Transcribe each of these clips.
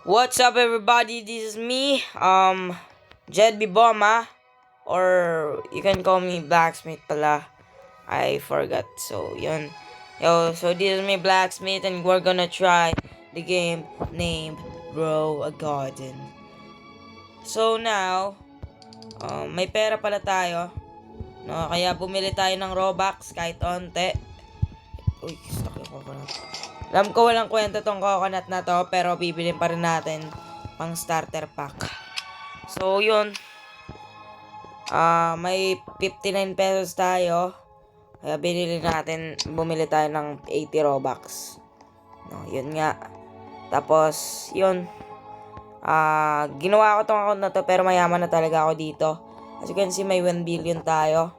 What's up, everybody? This is me, Jed Biboma, or you can call me Blacksmith pala. I forgot. So, yun. So this is me, Blacksmith, and we're gonna try the game named Grow a Garden. So now, may pera pala tayo. No, kaya bumili tayo ng Robux kahit onte. Uy, stuck yung coconut. Alam ko walang kwenta tong coconut na to, pero bibilin pa rin natin pang starter pack. So, yun. May 59 pesos tayo. Kaya bumili tayo ng 80 Robux. No, yun nga. Tapos, yun. Ginawa ko tong account na to, pero mayaman na talaga ako dito. As you can see, may 1 billion tayo.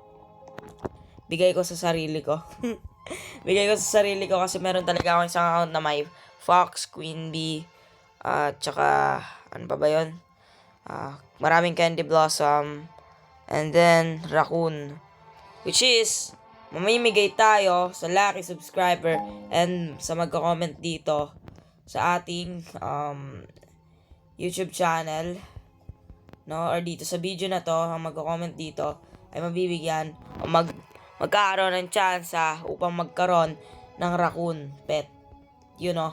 Bigay ko sa sarili ko. Bigay ko sa sarili ko kasi meron talaga ako isang account na may Fox, Queen Bee, tsaka, ano pa ba yun? Maraming Candy Blossom, and then Raccoon. Which is, mamimigay tayo sa lucky subscriber and sa magko-comment dito sa ating YouTube channel. No, or dito sa video na to, ang magko-comment dito ay mabibigyan o magkakaroon ng chance upang magkaroon ng raccoon pet. You know,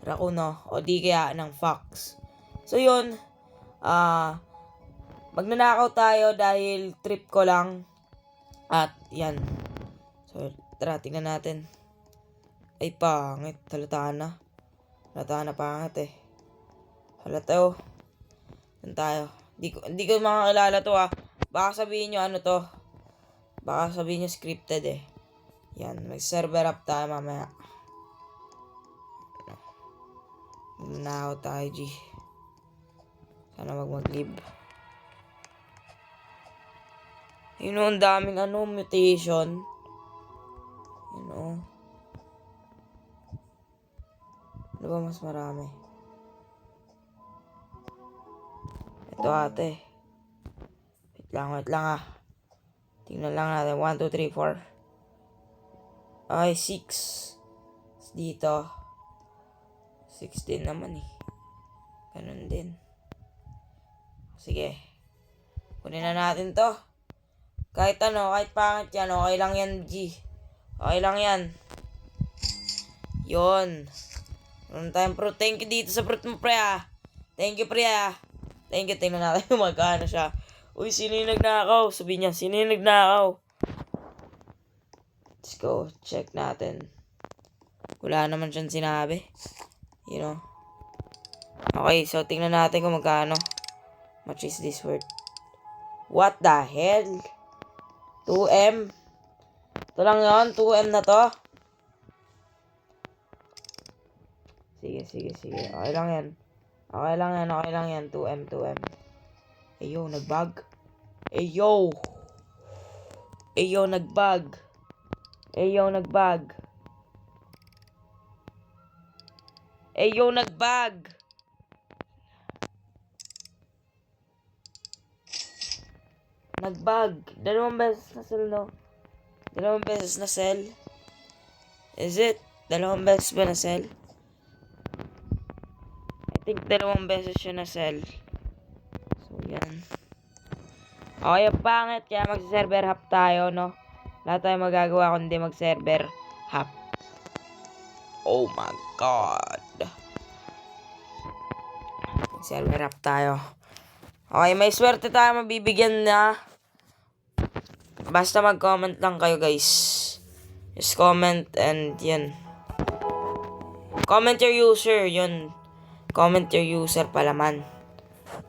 raccoon o di kaya ng fox. So yun, magnanakaw tayo dahil trip ko lang. At yan. So tara, tingnan natin. Ay, pangit. Halata na pangit eh. Halata oh. Yan tayo. Hindi ko makakilala to Baka sabihin nyo ano to. Baka sabihin nyo scripted eh. Yan, mag-server up tayo mamaya. Now tayo, G. Sana mag-leave. Yun o, ang daming mutation. Yun o. Ano ba mas marami? Ito ate. Wait lang Tingnan lang natin. 1, 2, 3, 4. Ay, 6. Dito. 16 naman eh. Ganun din. Sige. Kunin na natin to. Kahit pangit yan. Okay lang yan, G. Okay lang yan. Yun. Meron tayong fruit. Thank you dito sa fruit mo, pre Thank you, pre Thank you. Tingnan natin kung magkano siya. Uy, sino yung nagnakaw? Sabi niya, sino yung nagnakaw? Let's go. Check natin. Wala naman siyang sinabi. You know. Okay, so tingnan natin kung magkano. Much is this worth? What the hell? 2M? Ito lang yun? 2M na to? Sige. Okay lang yan. 2M. Ayo, nag-bug. Ayo, nag-bug. Nag-bug. Dalawang beses na sell. Is it? Dalawang beses ba na sell? I think dalawang beses siya na sell. So, yan. Okay, pangit. Kaya mag-server hop tayo, no? Wala tayong magagawa kundi mag-server hop. Oh my God. Server hop tayo. Okay, may swerte tayo mabibigyan na. Basta mag-comment lang kayo, guys. Just comment and yan. Comment your user, yun. Comment your user pala man.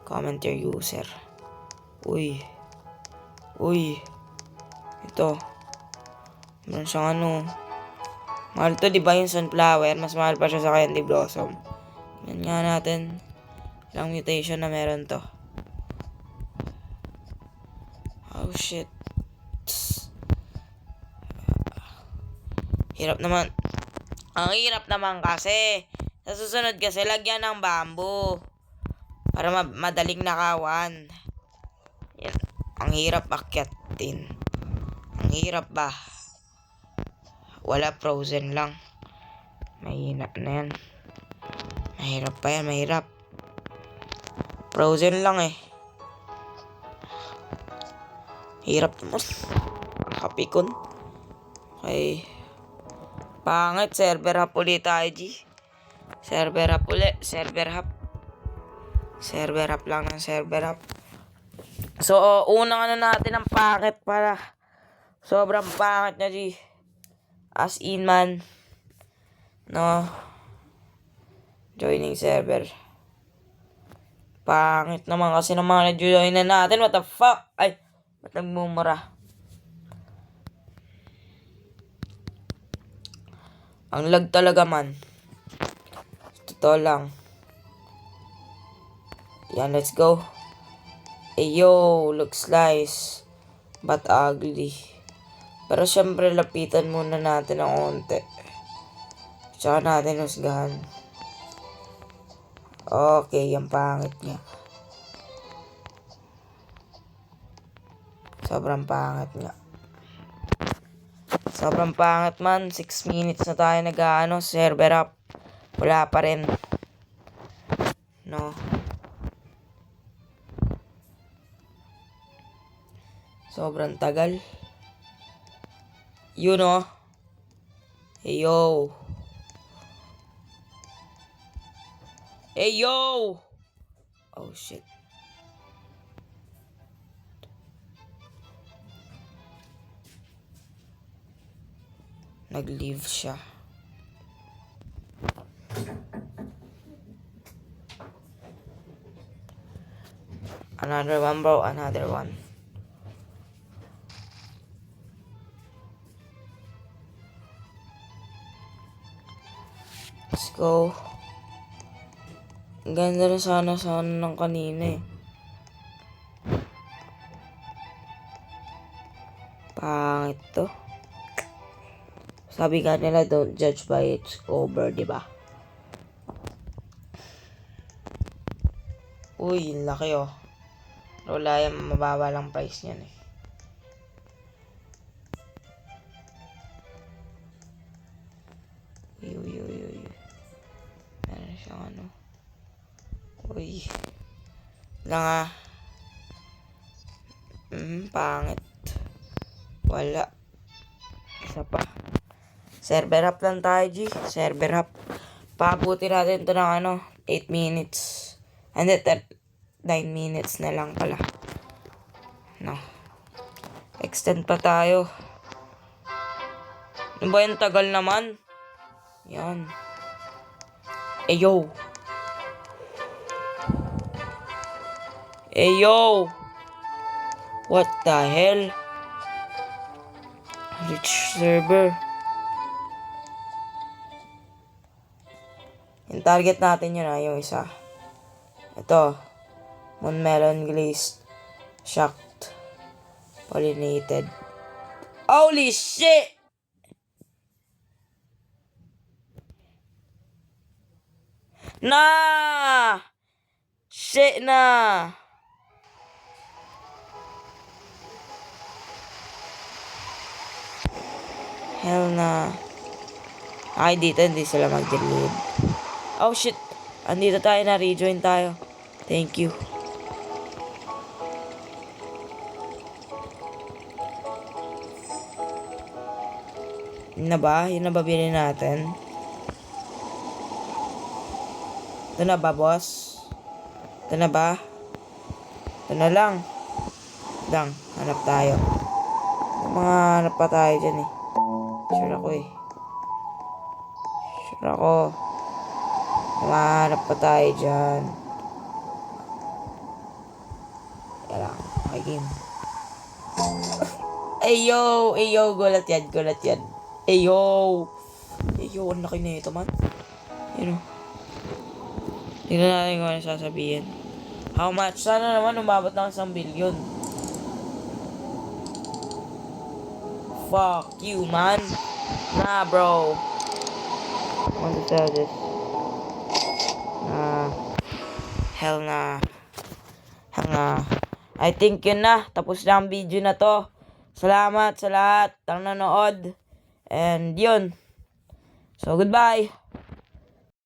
Comment your user. Uy. Ito. Meron siyang mahal to, diba yung sunflower? Mas mahal pa siya sa candy blossom. Yan nga natin. Ilang mutation na meron to. Oh shit. Hirap naman. Ang hirap naman kasi. Sa susunod kasi lagyan ng bamboo. Para madaling nakawan. Yan. Ang hirap akyatin. Ang hirap ba? Wala, frozen lang. Mahirap na yan. Mahirap pa yan, mahirap. Frozen lang eh. Hirap naman. Kapikon. Okay. Pangit. Server hub ulit tayo, G. Server hub ulit. Server hub. Server hub lang ng server hub. So, unang ano natin ang pangit para. Sobrang pangit na, G. As in, man. No. Joining server. Pangit naman kasi ng mga na-join na natin. What the fuck? Ay, ba't nagmumura? Ang lag talaga, man. Totoo lang. Yan, let's go. Ayo, looks nice. But ugly. Pero syempre, lapitan muna natin ang onte. Tsaka natin husgahan. Okay, yung pangit niya. Sobrang pangit niya. Sobrang pangit, man. 6 minutes na tayo nag-ano, server up. Wala pa rin. No. Sobrang tagal. You know. Hey, yo. Hey, yo! Oh, shit. Nag-leave siya. Another one, bro. Another one. Let's go. Ang ganda na sana ng kanina eh. Pangit to. Sabi nga nila, don't judge by its cover, diba? Uy, yung laki oh. Wala yan, mababa lang price niyan eh. Uy. Meron siyang ano. Uy. Lang pangit. Wala. Isa pa. Server up lang tayo, G. Server up. Pabuti natin ito ng ano, 8 minutes. And then 9 minutes na lang pala. No. Extend pa tayo. Ano ba yung tagal naman? Yan. Ayo. Ayo. What the hell? Rich server. Yung target natin yun yung isa. Ito. Moon melon glazed. Shocked. Pollinated. Holy shit! Nah! Shit na! Hell na. Ay, dito hindi sila mag-delete. Oh shit! Andito tayo na, rejoin tayo. Thank you. Yun na ba? Yun na ba bilhin natin? Ito na ba, boss? Ito na ba? Ito na lang. Hanap tayo. Mga hanap pa tayo dyan eh. Sure ako. Hanap pa tayo dyan. Kaya lang. Okay, game. Ayo, gulat yan. Ayo, ang laki na ito, man. Yun o. Tingnan natin kung ano sasabihin. How much? Sana naman umabot ng 1 billion. Fuck you, man. Nah, bro. I want to sell this. Hell na. I think yun na. Tapos na ang video na to. Salamat sa lahat ng nanood. And yun. So, goodbye.